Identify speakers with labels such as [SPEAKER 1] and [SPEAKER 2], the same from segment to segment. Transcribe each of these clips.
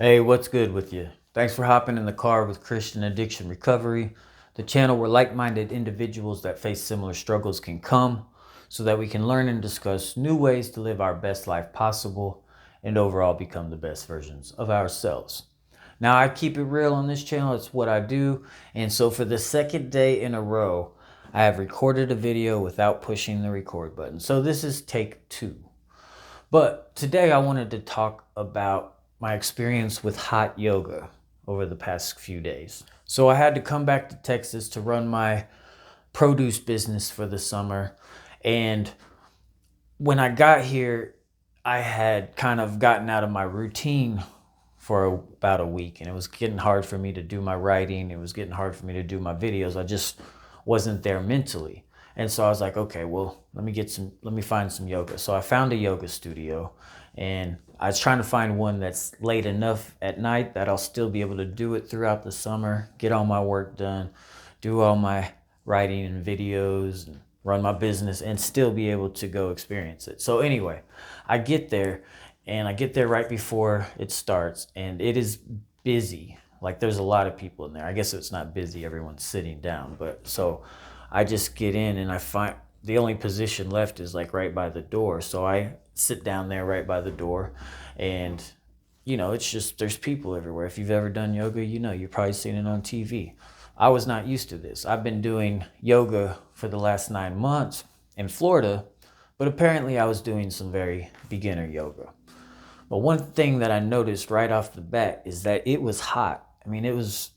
[SPEAKER 1] Hey, what's good with you? Thanks for hopping in the car with Christian Addiction Recovery, the channel where like minded individuals that face similar struggles can come so that we can learn and discuss new ways to live our best life possible and overall become the best versions of ourselves. Now, I keep it real on this channel, it's what I do. And so, for the second day in a row, I have recorded a video without pushing the record button. So, this is take two. But today I wanted to talk about my experience with hot yoga over the past few days. So I had to come back to Texas to run my produce business for the summer. And when I got here, I had kind of gotten out of my routine for about a week, and it was getting hard for me to do my writing. It was getting hard for me to do my videos. I just wasn't there mentally. And so I was like, okay, well, let me find some yoga. So I found a yoga studio, and I was trying to find one that's late enough at night that I'll still be able to do it throughout the summer, get all my work done, do all my writing and videos, and run my business, and still be able to go experience it. So anyway, I get there, and I get there right before it starts, and it is busy. Like, there's a lot of people in there. I guess it's not busy, everyone's sitting down, but so I just get in, and I find the only position left is like right by the door. So I sit down there right by the door, and it's just, there's people everywhere. If you've ever done yoga, you've probably seen it on TV. I was not used to this. I've been doing yoga for the last 9 months in Florida, but apparently I was doing some very beginner yoga. But one thing that I noticed right off the bat is that it was hot. I mean, it was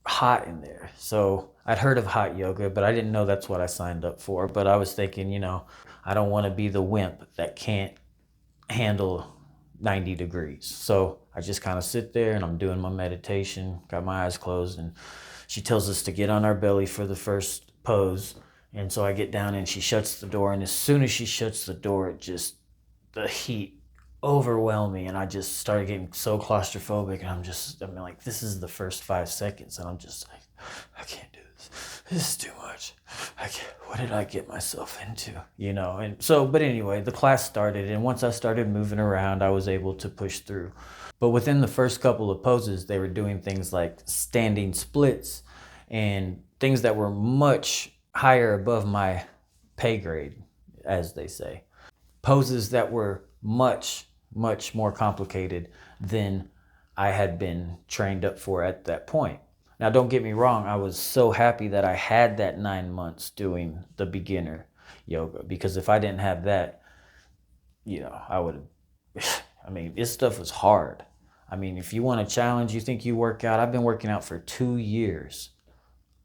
[SPEAKER 1] hot in there. So I'd heard of hot yoga, but I didn't know that's what I signed up for. But I was thinking, I don't want to be the wimp that can't handle 90 degrees. So I just kind of sit there and I'm doing my meditation, got my eyes closed, and she tells us to get on our belly for the first pose. And so I get down and she shuts the door. And as soon as she shuts the door, the heat overwhelmed me. And I just started getting so claustrophobic. And I'm like, this is the first 5 seconds. And I'm just like, I can't do this. This is too much. What did I get myself into? And so, but anyway, the class started. And once I started moving around, I was able to push through. But within the first couple of poses, they were doing things like standing splits and things that were much higher above my pay grade, as they say. Poses that were much, much more complicated than I had been trained up for at that point. Now, don't get me wrong, I was so happy that I had that 9 months doing the beginner yoga, because if I didn't have that, I would have, this stuff was hard. If you want a challenge, you think you work out. I've been working out for 2 years,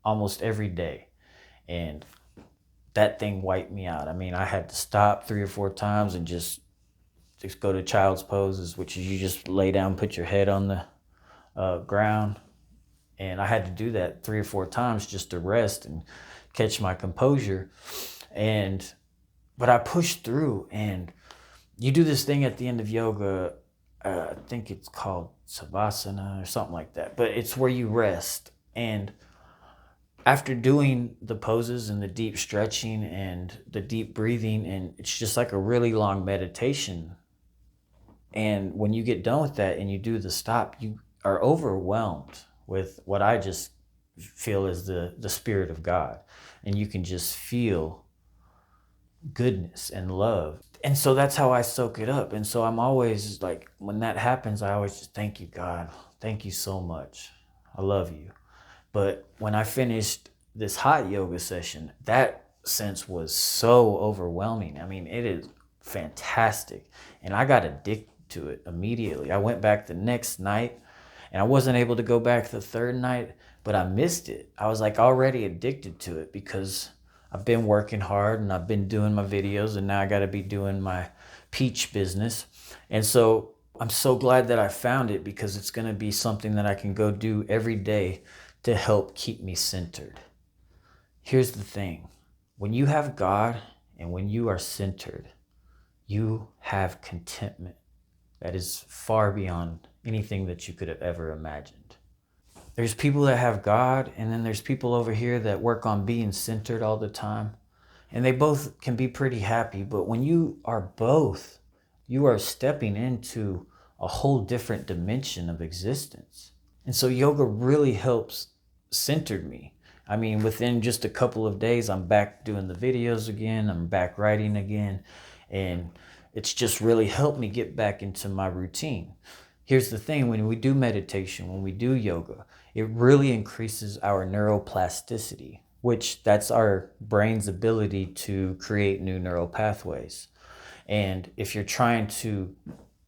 [SPEAKER 1] almost every day. And that thing wiped me out. I had to stop 3 or 4 times and just go to child's poses, which is you just lay down, put your head on the ground. And I had to do that 3 or 4 times just to rest and catch my composure. But I pushed through, and you do this thing at the end of yoga. I think it's called Savasana or something like that. But it's where you rest. And after doing the poses and the deep stretching and the deep breathing, and it's just like a really long meditation. And when you get done with that and you do the stop, you are overwhelmed with what I just feel is the Spirit of God. And you can just feel goodness and love. And so that's how I soak it up. And so I'm always like, when that happens, I always just thank you, God. Thank you so much. I love you. But when I finished this hot yoga session, that sense was so overwhelming. It is fantastic. And I got addicted to it immediately. I went back the next night, and I wasn't able to go back the third night, but I missed it. I was like already addicted to it because I've been working hard and I've been doing my videos, and now I got to be doing my peach business. And so I'm so glad that I found it, because it's going to be something that I can go do every day to help keep me centered. Here's the thing. When you have God and when you are centered, you have contentment that is far beyond anything that you could have ever imagined. There's people that have God, and then there's people over here that work on being centered all the time. And they both can be pretty happy, but when you are both, you are stepping into a whole different dimension of existence. And so yoga really helps center me. I mean, within just a couple of days, I'm back doing the videos again. I'm back writing again. And it's just really helped me get back into my routine. Here's the thing, when we do meditation, when we do yoga, it really increases our neuroplasticity, which that's our brain's ability to create new neural pathways. And if you're trying to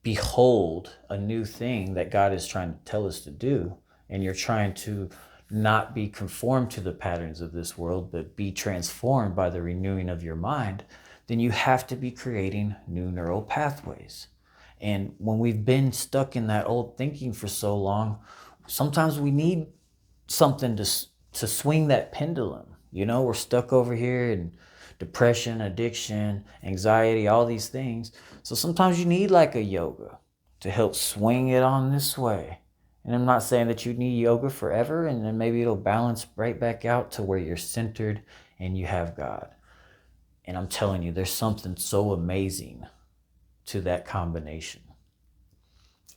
[SPEAKER 1] behold a new thing that God is trying to tell us to do, and you're trying to not be conformed to the patterns of this world, but be transformed by the renewing of your mind, then you have to be creating new neural pathways. And when we've been stuck in that old thinking for so long, sometimes we need something to swing that pendulum. You know, we're stuck over here in depression, addiction, anxiety, all these things. So sometimes you need like a yoga to help swing it on this way. And I'm not saying that you need yoga forever, and then maybe it'll balance right back out to where you're centered and you have God. And I'm telling you, there's something so amazing to that combination.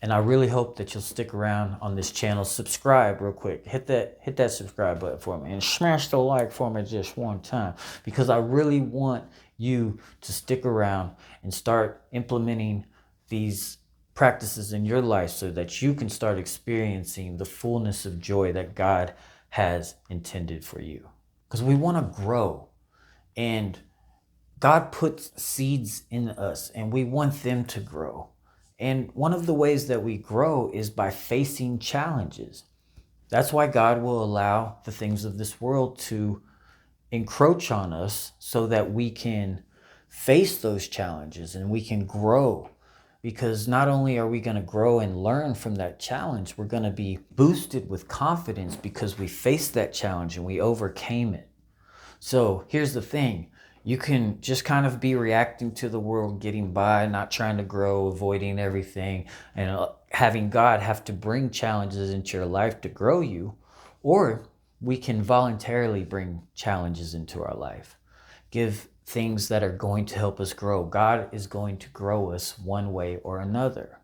[SPEAKER 1] And I really hope that you'll stick around on this channel. Subscribe real quick. Hit that subscribe button for me and smash the like for me just one time, because I really want you to stick around and start implementing these practices in your life so that you can start experiencing the fullness of joy that God has intended for you. Because we want to grow, and God puts seeds in us and we want them to grow. And one of the ways that we grow is by facing challenges. That's why God will allow the things of this world to encroach on us so that we can face those challenges and we can grow. Because not only are we going to grow and learn from that challenge, we're going to be boosted with confidence because we faced that challenge and we overcame it. So here's the thing. You can just kind of be reacting to the world, getting by, not trying to grow, avoiding everything, and having God have to bring challenges into your life to grow you. Or we can voluntarily bring challenges into our life. Give things that are going to help us grow. God is going to grow us one way or another.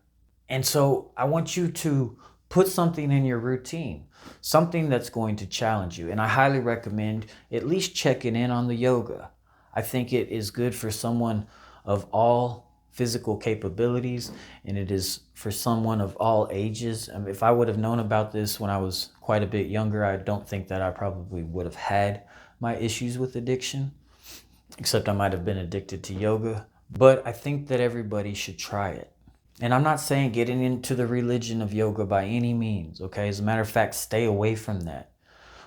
[SPEAKER 1] And so I want you to put something in your routine, something that's going to challenge you. And I highly recommend at least checking in on the yoga. I think it is good for someone of all physical capabilities, and it is for someone of all ages. I mean, if I would have known about this when I was quite a bit younger, I don't think that I probably would have had my issues with addiction, except I might have been addicted to yoga. But I think that everybody should try it. And I'm not saying getting into the religion of yoga by any means, okay? As a matter of fact, stay away from that.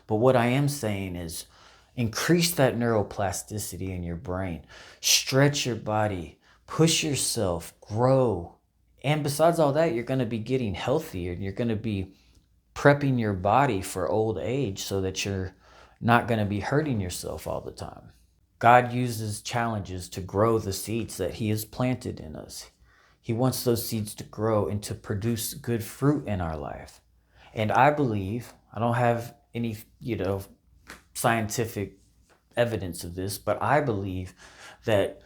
[SPEAKER 1] But what I am saying is increase that neuroplasticity in your brain. Stretch your body. Push yourself. Grow. And besides all that, you're going to be getting healthier. And you're going to be prepping your body for old age so that you're not going to be hurting yourself all the time. God uses challenges to grow the seeds that He has planted in us. He wants those seeds to grow and to produce good fruit in our life. And I believe, I don't have any, scientific evidence of this, but I believe that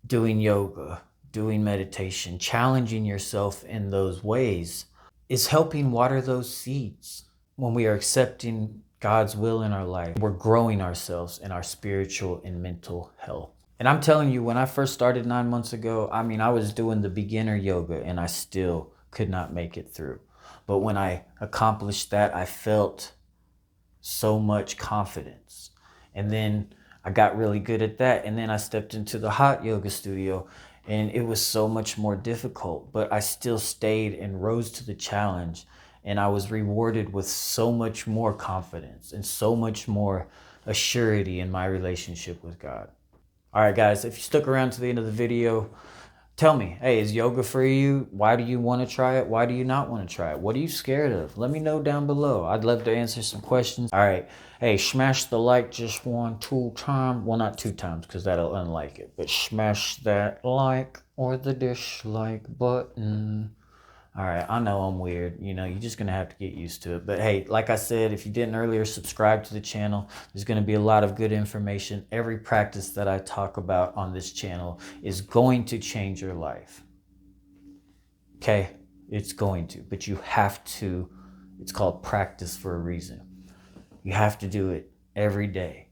[SPEAKER 1] doing yoga, doing meditation, challenging yourself in those ways is helping water those seeds. When we are accepting God's will in our life, we're growing ourselves in our spiritual and mental health. And I'm telling you, when I first started 9 months ago, I was doing the beginner yoga and I still could not make it through. But when I accomplished that, I felt so much confidence. And then I got really good at that. And then I stepped into the hot yoga studio and it was so much more difficult, but I still stayed and rose to the challenge. And I was rewarded with so much more confidence and so much more assurity in my relationship with God. All right, guys, if you stuck around to the end of the video, tell me, hey, is yoga for you? Why do you want to try it? Why do you not want to try it? What are you scared of? Let me know down below. I'd love to answer some questions. All right. Hey, smash the like just 2 times. Well, not 2 times because that'll unlike it. But smash that like or the dislike button. All right, I know I'm weird. You're just going to have to get used to it. But hey, like I said, if you didn't earlier, subscribe to the channel. There's going to be a lot of good information. Every practice that I talk about on this channel is going to change your life. Okay, It's going to, but you have to, it's called practice for a reason. You have to do it every day,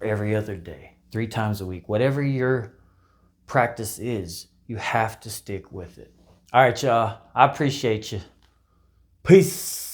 [SPEAKER 1] every other day, 3 times a week. Whatever your practice is, you have to stick with it. All right, y'all. I appreciate you. Peace.